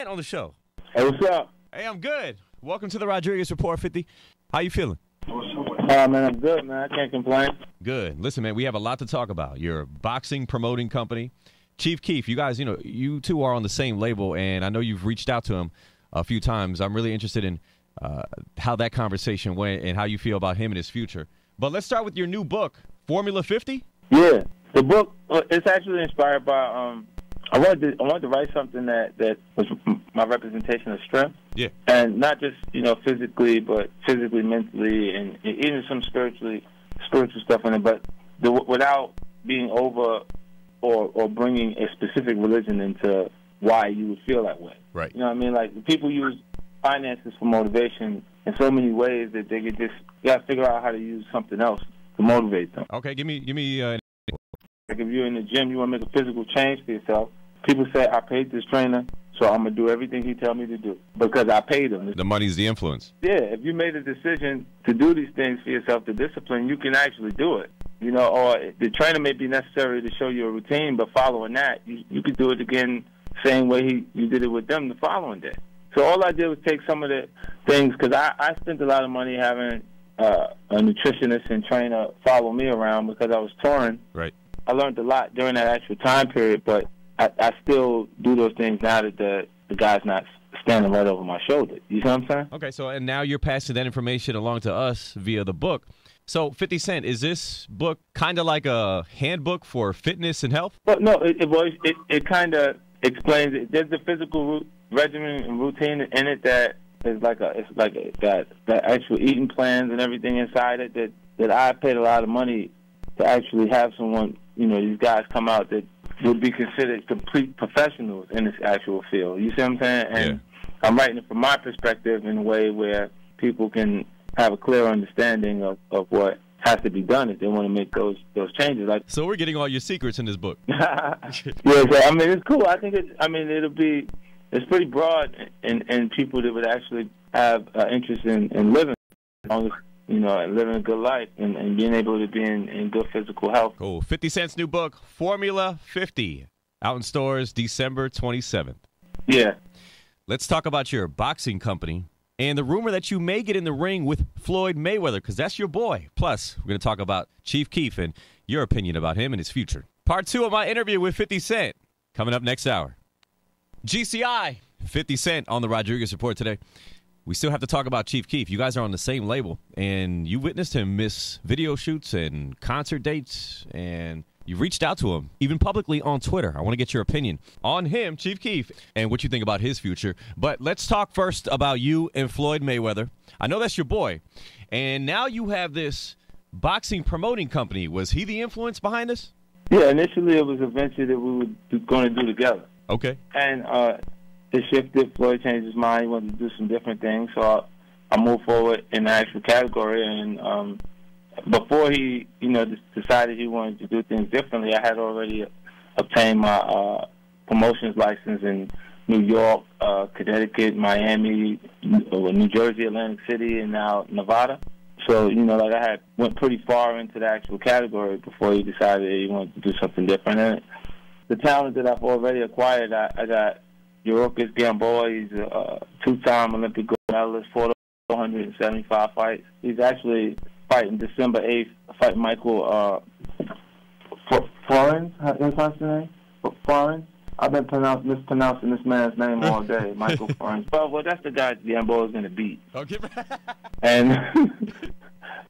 On the show. Hey, what's up? Hey, I'm good. Welcome to the Rodriguez Report, 50. How you feeling? Man, I'm good, man. I can't complain. Good. Listen, man, we have a lot to talk about. Your boxing promoting company, Chief Keef. You guys, you two are on the same label, and I know you've reached out to him a few times. I'm really interested in how that conversation went and how you feel about him and his future. But let's start with your new book, Formula 50. Yeah, the book. It's actually inspired by. I wanted to write something that was my representation of strength. Yeah. And not just physically, but physically, mentally, and even some spiritual stuff in it. But without being over or bringing a specific religion into why you would feel that way. Right. You know what I mean? Like, people use finances for motivation in so many ways that they could gotta figure out how to use something else to motivate them. Okay, give me. Like, if you're in the gym, you want to make a physical change for yourself. People say, I paid this trainer, so I'm going to do everything he tells me to do because I paid him. The money's the influence. Yeah, if you made a decision to do these things for yourself, the discipline, you can actually do it. Or the trainer may be necessary to show you a routine, but following that, you could do it again same way you did it with them the following day. So all I did was take some of the things, because I spent a lot of money having a nutritionist and trainer follow me around because I was touring. Right. I learned a lot during that actual time period, but I still do those things now that the guy's not standing right over my shoulder. You see what I'm saying? Okay, so and now you're passing that information along to us via the book. So, 50 Cent, is this book kind of like a handbook for fitness and health? Well, no, it kind of explains it. There's the physical regimen and routine in it that is that actual eating plans and everything inside it that I paid a lot of money to actually have someone, these guys come out that would be considered complete professionals in this actual field. You see what I'm saying? And yeah. I'm writing it from my perspective in a way where people can have a clear understanding of what has to be done if they want to make those changes. So we're getting all your secrets in this book. Yeah, so, it's cool. I think it's pretty broad and people that would actually have interest in living, and living a good life and being able to be in good physical health. Cool. 50 Cent's new book, Formula 50, out in stores December 27th. Yeah. Let's talk about your boxing company and the rumor that you may get in the ring with Floyd Mayweather, because that's your boy. Plus, we're going to talk about Chief Keef and your opinion about him and his future. Part 2 of my interview with 50 Cent coming up next hour. GCI, 50 Cent on the Rodriguez Report today. We still have to talk about Chief Keef. You guys are on the same label, and you witnessed him miss video shoots and concert dates, and you reached out to him, even publicly on Twitter. I want to get your opinion on him, Chief Keef, and what you think about his future. But let's talk first about you and Floyd Mayweather. I know that's your boy, and now you have this boxing promoting company. Was he the influence behind this? Yeah, initially it was a venture that we were going to do together. Okay. And it shifted. Floyd changed his mind. He wanted to do some different things. So I moved forward in the actual category. And before he, decided he wanted to do things differently, I had already obtained my promotions license in New York, Connecticut, Miami, New Jersey, Atlantic City, and now Nevada. So, I went pretty far into the actual category before he decided he wanted to do something different. And the talent that I've already acquired, I got Yorkis Gamboa. He's a two-time Olympic gold medalist, 475 fights. He's actually fighting December 8th, fighting Michael Florence. That's his name? Florence? I've been mispronouncing this man's name all day, Michael Florence. Well, that's the guy Gamboa's going to beat. Okay. And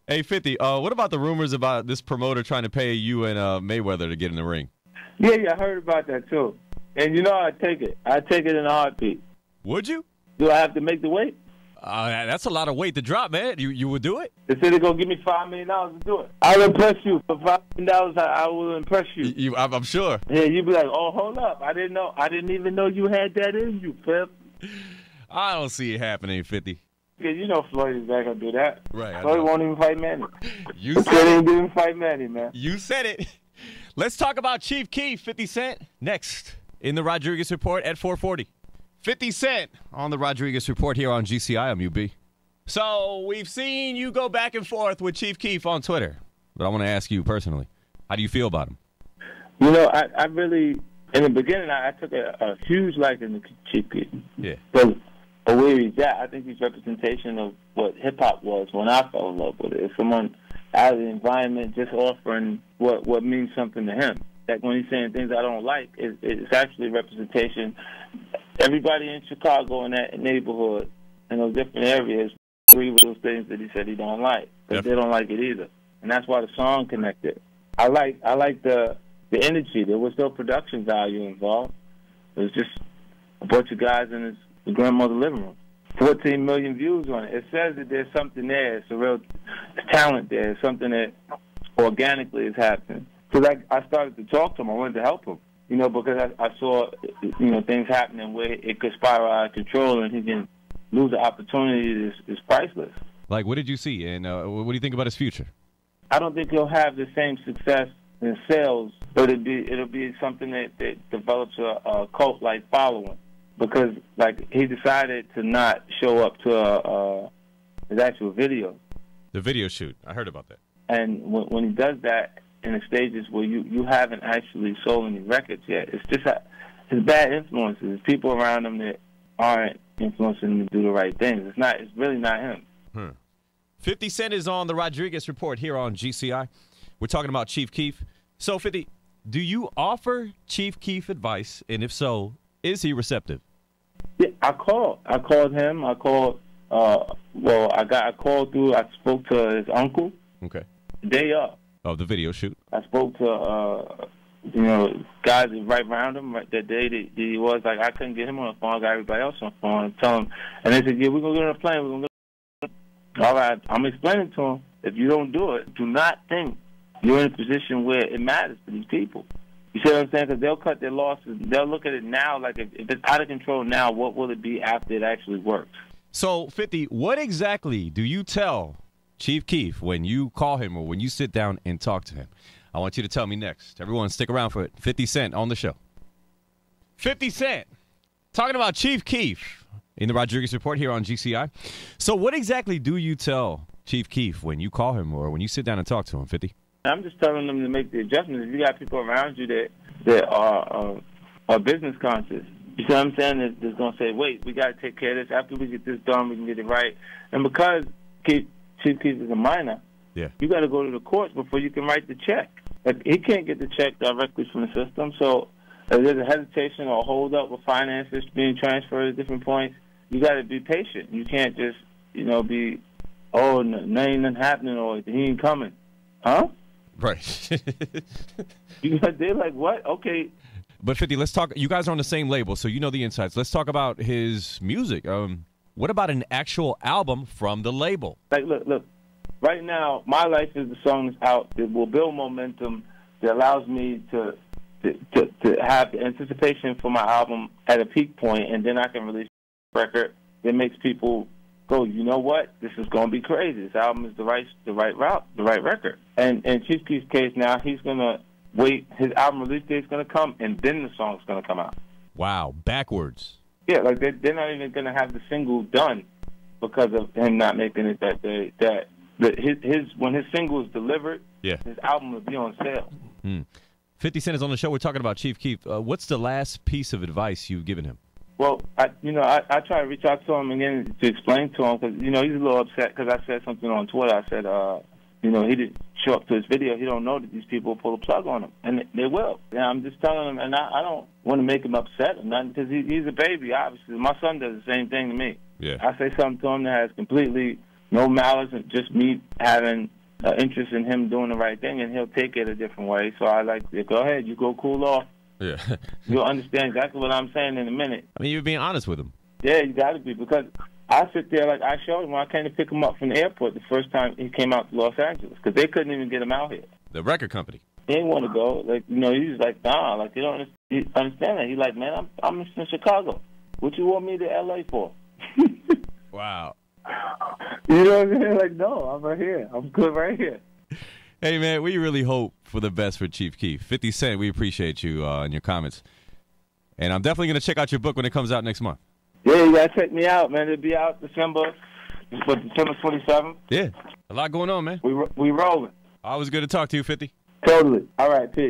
hey, 50, what about the rumors about this promoter trying to pay you and Mayweather to get in the ring? Yeah, I heard about that, too. And I'd take it. I'd take it in a heartbeat. Would you? Do I have to make the weight? That's a lot of weight to drop, man. You would do it? They said they're going to give me $5 million to do it. I'll impress you. For $5 million, I will impress you. I'm sure. Yeah, you'd be like, oh, hold up. I didn't even know you had that in you, Pep. I don't see it happening, 50. Because Floyd is not going to do that. Right. Floyd won't even fight Manny. You said he didn't fight Manny, man. You said it. Let's talk about Chief Keef, 50 Cent, next in the Rodriguez Report at 4:40. 50 Cent on the Rodriguez Report here on GCI. I'm UB. So we've seen you go back and forth with Chief Keef on Twitter, but I want to ask you personally, how do you feel about him? I really in the beginning, I took a huge liking to Chief Keef. Yeah. But where he's at, I think he's representation of what hip-hop was when I fell in love with it. It's someone out of the environment just offering what means something to him. Like when he's saying things I don't like, it's actually representation. Everybody in Chicago in that neighborhood, in those different areas, agree with those things that he said he don't like, but they don't like it either. And that's why the song connected. I like the energy. There was no production value involved. It was just a bunch of guys in his grandmother's living room. 14 million views on it. It says that there's something there. It's a real talent there. It's something that organically is happening. So I started to talk to him. I wanted to help him, because I saw, things happening where it could spiral out of control and he can lose the opportunity is priceless. Like, what did you see, and what do you think about his future? I don't think he'll have the same success in sales, but it'll be something that develops a cult-like following, because he decided to not show up to his actual video. The video shoot, I heard about that. And when he does that in the stages where you haven't actually sold any records yet, it's just his bad influences, people around him that aren't influencing him to do the right things. It's really not him. 50 Cent is on the Rodriguez Report here on GCI. We're talking about Chief Keef. So, 50, do you offer Chief Keef advice? And if so, is he receptive? Yeah, I called him. I called, I called through, I spoke to his uncle. Okay. The day up. Of the video shoot. I spoke to, guys right around him that day that he was. I couldn't get him on the phone. I got everybody else on the phone and tell him. And they said, yeah, we're going to get on a plane. We're going to all right, I'm explaining to him, if you don't do it, do not think you're in a position where it matters to these people. You see what I'm saying? Because they'll cut their losses. They'll look at it now like if it's out of control now, what will it be after it actually works? So, 50, what exactly do you tell Chief Keef when you call him or when you sit down and talk to him? I want you to tell me next. Everyone, stick around for it. 50 Cent on the show. 50 Cent talking about Chief Keef in the Rodriguez Report here on GCI. So what exactly do you tell Chief Keef when you call him or when you sit down and talk to him, 50? I'm just telling them to make the adjustments. If you got people around you that are business conscious, you see what I'm saying, that's going to say, wait, we got to take care of this. After we get this done, we can get it right. And because Chief Keef is a minor, you got to go to the courts before you can write the check. He can't get the check directly from the system. So if there's a hesitation or a hold up with finances being transferred at different points, you got to be patient. You can't just, be, oh, no, ain't nothing happening or he ain't coming. Huh? Right. They're like, what? Okay. But 50, let's talk. You guys are on the same label, so you know the insights. Let's talk about his music. What about an actual album from the label? Look. Right now, My Life is the song that's out. It will build momentum that allows me to have the anticipation for my album at a peak point, and then I can release record that makes people go, you know what, this is going to be crazy. This album is the right route, the right record. And in Chief Keef's case now, he's going to wait. His album release date's going to come, and then the song's going to come out. Wow, backwards. Yeah, they're not even going to have the single done because of him not making it that day. When his single is delivered, his album will be on sale. 50 Cent is on the show. We're talking about Chief Keef. What's the last piece of advice you've given him? Well, I try to reach out to him again to explain to him because, he's a little upset because I said something on Twitter. I said, he didn't show up to his video. He don't know that these people will pull the plug on him, and they will. And I'm just telling him, and I don't want to make him upset or nothing because he's a baby, obviously. My son does the same thing to me. Yeah. I say something to him that has completely no malice and just me having interest in him doing the right thing, and he'll take it a different way. So I like to go ahead, you go cool off. Yeah. You'll understand exactly what I'm saying in a minute. I mean, you're being honest with him. Yeah, you got to be, because I sit there like I showed him when I came to pick him up from the airport the first time he came out to Los Angeles, because they couldn't even get him out here. The record company. He didn't want to go. He was like, nah, you don't understand that. He's like, man, I'm in Chicago. What you want me to L.A. for? Wow. You know what I'm saying? Like, no, I'm right here. I'm good right here. Hey, man, we really hope for the best for Chief Keef. 50 Cent, we appreciate you and your comments. And I'm definitely going to check out your book when it comes out next month. Yeah, you got to check me out, man. It'll be out December 27th. Yeah, a lot going on, man. We rolling. Always good to talk to you, 50. Totally. All right, peace.